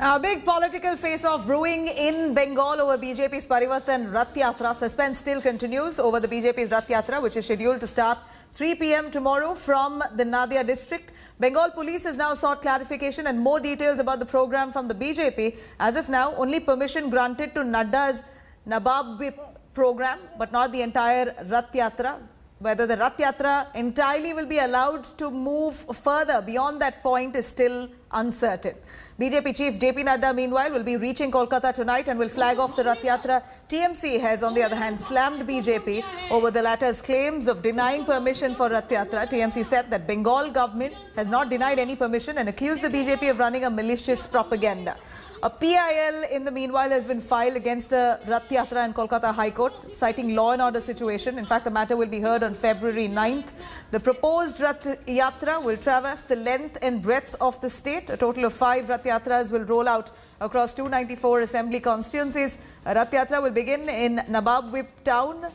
A big political face-off brewing in Bengal over BJP's Parivartan Rath Yatra. Suspense still continues over the BJP's Rath Yatra, which is scheduled to start 3 p.m. tomorrow from the Nadia district. Bengal police has now sought clarification and more details about the program from the BJP. As of now, only permission granted to Nadda's Nabab Whip program, but not the entire Rath Yatra. Whether the Rath Yatra entirely will be allowed to move further beyond that point is still uncertain. BJP chief JP Nadda, meanwhile, will be reaching Kolkata tonight and will flag off the Rath Yatra. TMC has, on the other hand, slammed BJP over the latter's claims of denying permission for Rath Yatra. TMC said that Bengal government has not denied any permission and accused the BJP of running a malicious propaganda. A PIL, in the meanwhile, has been filed against the Rath Yatra in Kolkata High Court, citing law and order situation. In fact, the matter will be heard on February 9th. The proposed Rath Yatra will traverse the length and breadth of the state. A total of 5 Rath Yatras will roll out across 294 assembly constituencies. A Rath Yatra will begin in Nabab Whip town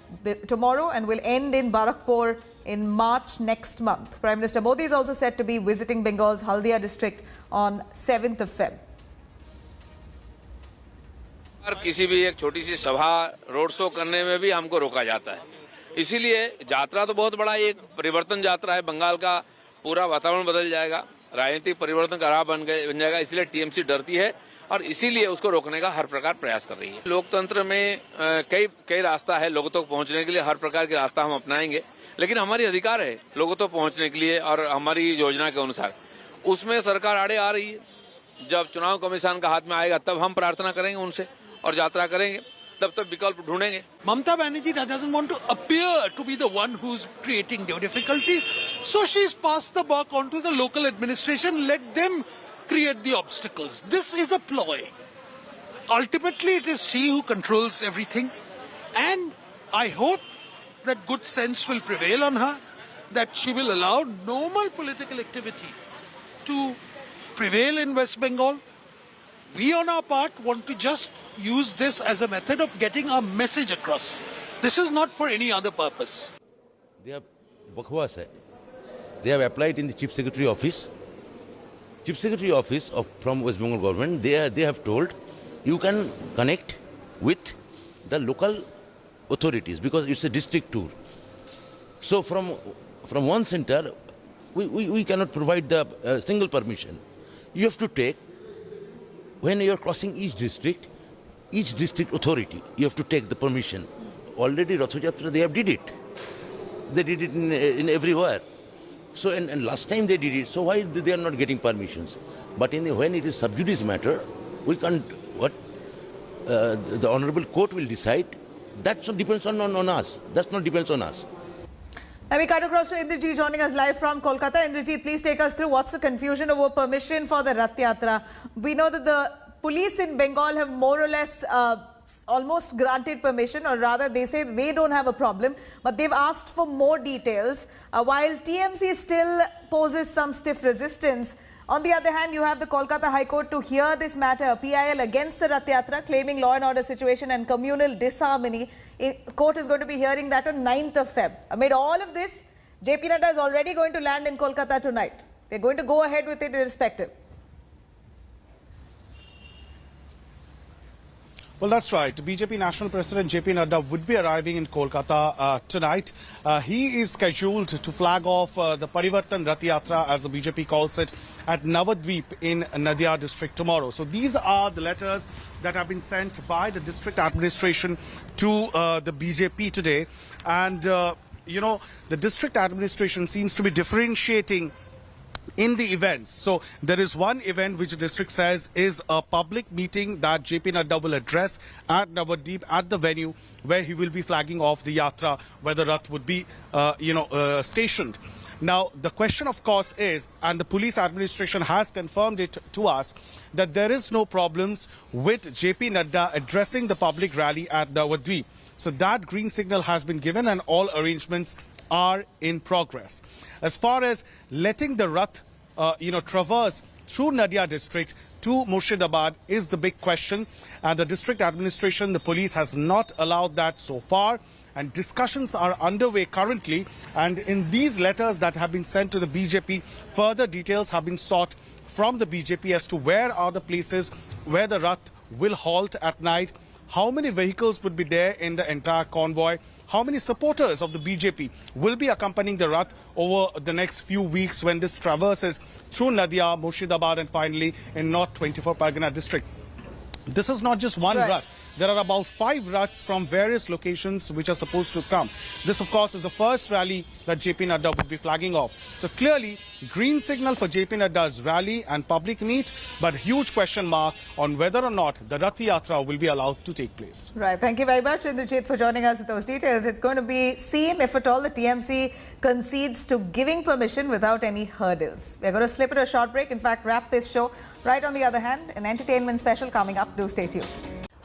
tomorrow and will end in Barakpur in March next month. Prime Minister Modi is also said to be visiting Bengal's Haldia district on 7th of Feb. किसी भी एक छोटी सी सभा road show करने में भी हमको रोका जाता है। इसीलिए यात्रा तो बहुत बड़ा एक परिवर्तन यात्रा है। बंगाल का पूरा वातावरण बदल जाएगा, राजनीतिक परिवर्तन का राह बन जाएगा। इसलिए टीएमसी डरती है और इसीलिए उसको रोकने का हर प्रकार प्रयास कर रही है। लोकतंत्र में कई रास्ता है लोगों तक पहुंचने के लिए। हर प्रकार के रास्ता हम अपनाएंगे, लेकिन हमारी अधिकार है लोगों तक पहुंचने के लिए और हमारी योजना के अनुसार। उसमें सरकार आड़े आ रही है। जब चुनाव कमीशन का हाथ में आएगा तब हम प्रार्थना करेंगे उनसे और यात्रा करेंगे, तब तक विकल्प ढूंढेंगे। Mamata Banerjee doesn't want to appear to be the one who's creating difficulty, so she's passed the buck onto the local administration. Let them create the obstacles. This is a ploy. Ultimately, it is she who controls everything, and I hope that good sense will prevail on her, that she will allow normal political activity to prevail in West Bengal. We on our part want to just use this as a method of getting our message across. This is not for any other purpose. They have bakwas hai. They have applied in the Chief Secretary office. Chief Secretary office from West Bengal government, they have told you can connect with the local authorities because it's a district tour. So from one center, we cannot provide the single permission. You have to take, when you are crossing each district authority, you have to take the permission. Already Rath Yatra, they have did it. They did it in everywhere. So, and last time they did it, so why they are not getting permissions? But when it is sub judice matter, we can't, the Honorable Court will decide. That depends on us. That not depends on us. Now we cut across to Indrajit joining us live from Kolkata. Indrajit, please take us through what's the confusion over permission for the Rath Yatra. We know that the police in Bengal have more or less almost granted permission, or rather they say they don't have a problem, but they've asked for more details, while TMC still poses some stiff resistance. On the other hand, you have the Kolkata High Court to hear this matter, a PIL against the Rath Yatra, claiming law and order situation and communal disharmony. Court is going to be hearing that on 9th of Feb. Amid all of this, JP Nadda is already going to land in Kolkata tonight. They're going to go ahead with it irrespective. Well, that's right. BJP National President JP Nadda would be arriving in Kolkata tonight. He is scheduled to flag off the Parivartan Rath Yatra, as the BJP calls it, at Navadvip in Nadia district tomorrow. So these are the letters that have been sent by the district administration to the BJP today. And, you know, the district administration seems to be differentiating in the events. So there is one event which the district says is a public meeting that JP Nadda will address at Navadvip at the venue where he will be flagging off the Yatra, where the Rath would be, stationed. Now, the question, of course, is, and the police administration has confirmed it to us, that there is no problems with JP Nadda addressing the public rally at Navadvip. So that green signal has been given and all arrangements are in progress. As far as letting the Rath, traverse through Nadia district to Murshidabad is the big question. And the district administration, the police has not allowed that so far. And discussions are underway currently. And in these letters that have been sent to the BJP, further details have been sought from the BJP as to where are the places where the Rath will halt at night. How many vehicles would be there in the entire convoy? How many supporters of the BJP will be accompanying the Rath over the next few weeks when this traverses through Nadia, Murshidabad and finally in North 24 Pargana district? This is not just one Rath. There are about 5 Raths from various locations which are supposed to come. This, of course, is the first rally that JP Nadda would be flagging off. So clearly, green signal for JP Nadda's rally and public meet, but huge question mark on whether or not the Rath Yatra will be allowed to take place. Right. Thank you very much, Indrajit, for joining us with those details. It's going to be seen if at all the TMC concedes to giving permission without any hurdles. We're going to slip it a short break. In fact, wrap this show. Right on the other hand, an entertainment special coming up. Do stay tuned.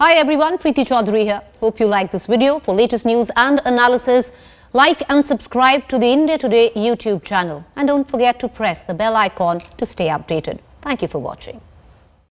Hi everyone, Preeti Chaudhary here. Hope you like this video. For latest news and analysis, like and subscribe to the India Today YouTube channel. And don't forget to press the bell icon to stay updated. Thank you for watching.